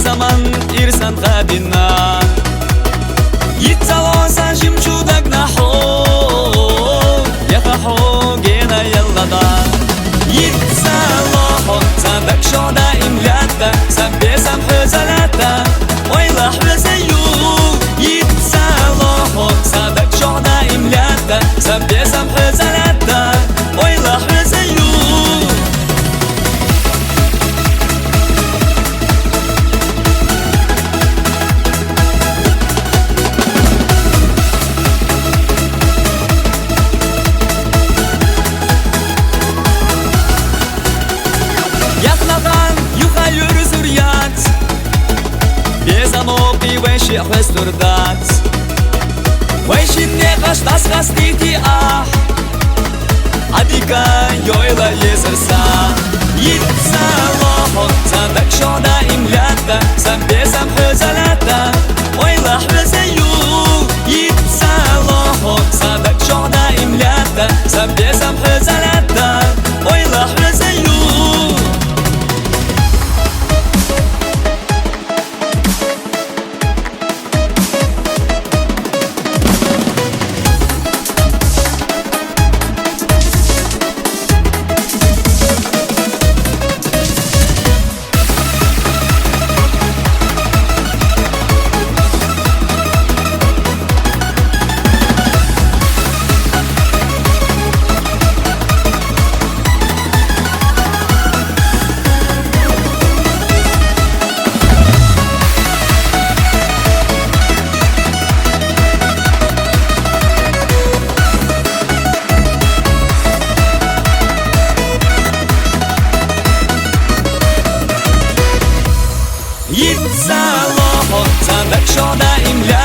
Zaman irsan qadina Yitzalosan shimchudak naho Yakaho gena yallada Yitzaloho Sadak shoda imlata Sabbesam huzalata Oylah bizayu Yitzaloho Sadak shoda imlata Sabbesam huzalata Oylah bizayu Weshi khasturdat Weshi neqash tas khastiti Adika yoyla yezersa Yitzaloho Sadak shoda imlata Sabbesam huzalata Oylah bizayu Yitzaloho Sadak shoda imlata Sabbesam huzalata Oylah bizayu Yitzaloho Sadak shoda imla